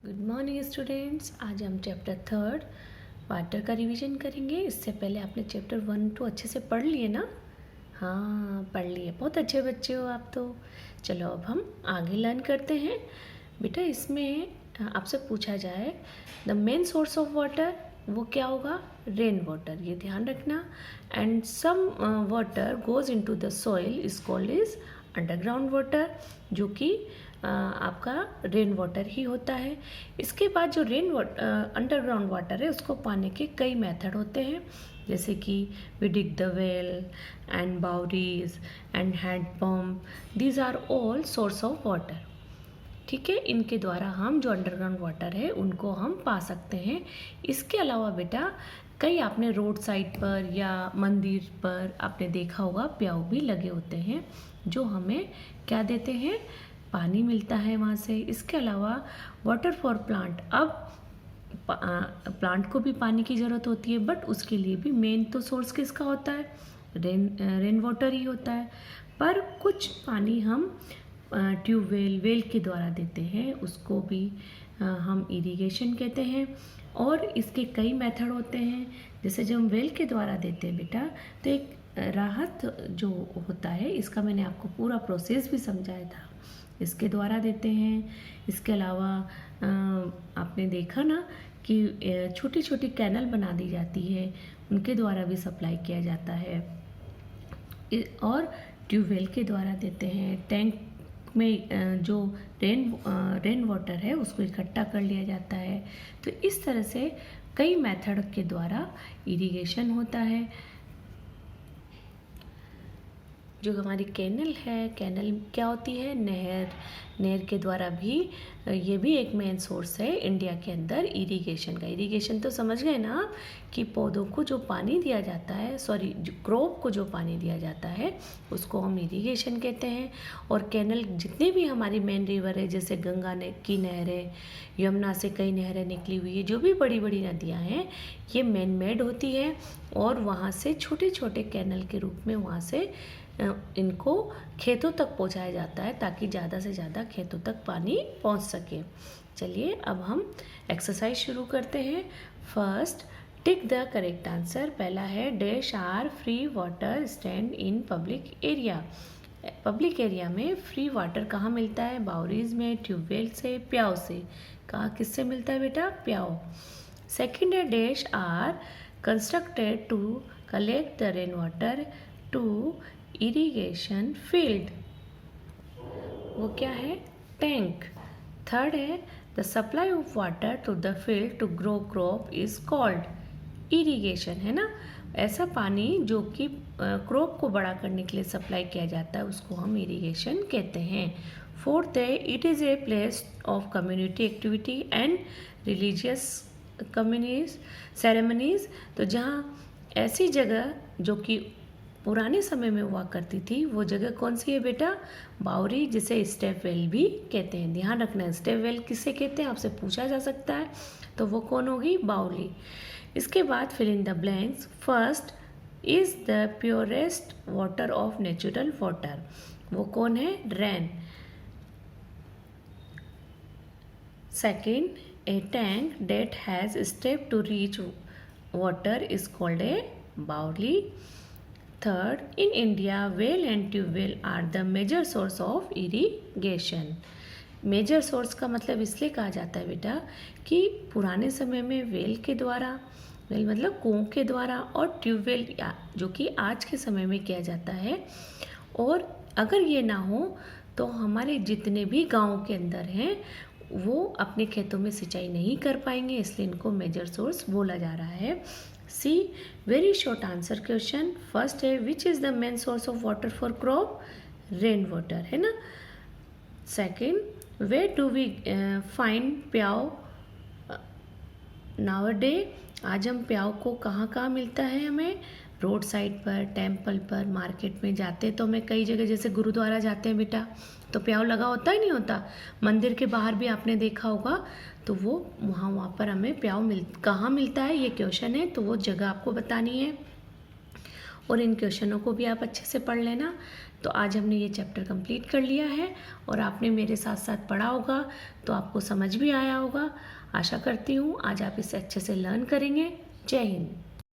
Good morning students. आज हम chapter 3 water का रिवीजन करेंगे। इससे पहले आपने चैप्टर 1 2 अच्छे से पढ़ लिए ना? हाँ, पढ़ लिए। बहुत अच्छे बच्चे हो आप तो। चलो अब हम आगे लर्न करते हैं। बेटा इसमें आपसे पूछा जाए the main source of water, वो क्या होगा? रेन वाटर, ये ध्यान रखना। And some water goes into the soil is called is underground water, जो कि आपका रेन वाटर ही होता है। इसके बाद जो अंडरग्राउंड वाटर है उसको पाने के कई मेथड होते हैं, जैसे कि we dig the well and baoris and hand pump, these are all source of water. ठीक है, इनके द्वारा हम जो अंडरग्राउंड वाटर है उनको हम पा सकते हैं। इसके अलावा बेटा कई आपने रोड साइड पर या मंदिर पर आपने देखा होगा प्याऊ भी लगे होते हैं, जो हमें क्या देते हैं? पानी मिलता है वहाँ से। इसके अलावा वाटर फॉर प्लांट, अब प्लांट को भी पानी की ज़रूरत होती है, बट उसके लिए भी मेन तो सोर्स किसका होता है? रेन वाटर ही होता है। पर कुछ पानी हम ट्यूबवेल वेल के द्वारा देते हैं, उसको भी हम इरिगेशन कहते हैं। और इसके कई मेथड होते हैं। जैसे जब हम वेल के द्वारा देते हैं बेटा, तो एक राहत जो होता है, इसका मैंने आपको पूरा प्रोसेस भी समझाया था, इसके द्वारा देते हैं। इसके अलावा आपने देखा ना कि छोटी छोटी कैनल बना दी जाती है, उनके द्वारा भी सप्लाई किया जाता है। और ट्यूबवेल के द्वारा देते हैं। टैंक में जो रेन वाटर है उसको इकट्ठा कर लिया जाता है। तो इस तरह से कई मेथड के द्वारा इरिगेशन होता है। जो हमारी कैनल है, कैनल क्या होती है? नहर। नहर के द्वारा भी ये भी एक मेन सोर्स है इंडिया के अंदर इरिगेशन का। इरिगेशन तो समझ गए ना आप, कि पौधों को जो पानी दिया जाता है, क्रॉप को जो पानी दिया जाता है उसको हम इरिगेशन कहते हैं। और कैनल जितने भी हमारी मेन रिवर है, जैसे गंगा की नहर है, यमुना से कई नहरें निकली हुई है, जो भी बड़ी बड़ी नदियाँ हैं ये मैन मेड होती है। और वहाँ से छोटे छोटे कैनल के रूप में वहाँ से इनको खेतों तक पहुंचाया जाता है, ताकि ज़्यादा से ज़्यादा खेतों तक पानी पहुंच सके। चलिए अब हम एक्सरसाइज शुरू करते हैं। First, tick the correct answer. पहला है dash are free water stand in public area. Public area में फ्री वाटर कहाँ मिलता है? बाउरीज में, ट्यूबवेल से, प्याऊ से। कहाँ किससे मिलता है बेटा? प्याऊ। सेकेंड है dash are constructed to collect the rain water to irrigation field, वो क्या है? टैंक। थर्ड है the supply of water to the field to grow crop is called irrigation, है ना? ऐसा पानी जो कि क्रॉप को बड़ा करने के लिए सप्लाई किया जाता है उसको हम इरिगेशन कहते हैं। फोर्थ है it is a place of community activity and religious communities ceremonies. तो जहाँ ऐसी जगह जो कि पुराने समय में हुआ करती थी, वो जगह कौन सी है बेटा? बावरी, जिसे स्टेप वेल भी कहते हैं। ध्यान रखना, स्टेप वेल किसे कहते हैं आपसे पूछा जा सकता है, तो वो कौन होगी? बावली। इसके बाद fill in the blanks. First is the purest water of natural water, वो कौन है? Rain. Second, a tank that has step to reach water is called a baoli. Third, in India, well and tubewell are the major source of irrigation. Major source का मतलब इसलिए कहा जाता है बेटा कि पुराने समय में वेल के द्वारा, वेल मतलब कुओं के द्वारा, और ट्यूबवेल जो कि आज के समय में किया जाता है। और अगर ये ना हो तो हमारे जितने भी गाँव के अंदर हैं वो अपने खेतों में सिंचाई नहीं कर पाएंगे, इसलिए इनको मेजर सोर्स बोला जा रहा है। See very short answer question. First है which is the main source of water for crop? Rain water, है ना? Second, where do we find pyau nowadays? आज हम प्याऊ को कहाँ कहाँ मिलता है हमें? रोड साइड पर, टेम्पल पर, मार्केट में जाते तो हमें कई जगह, जैसे गुरुद्वारा जाते हैं बेटा, तो प्याऊ लगा होता ही नहीं होता। मंदिर के बाहर भी आपने देखा होगा, तो वो वहाँ पर हमें प्याऊ कहाँ मिलता है, ये क्वेश्चन है, तो वो जगह आपको बतानी है। और इन क्वेश्चनों को भी आप अच्छे से पढ़ लेना। तो आज हमने ये चैप्टर कंप्लीट कर लिया है और आपने मेरे साथ साथ पढ़ा होगा तो आपको समझ भी आया होगा। आशा करती हूँ आज आप इसे अच्छे से लर्न करेंगे। जय हिंद।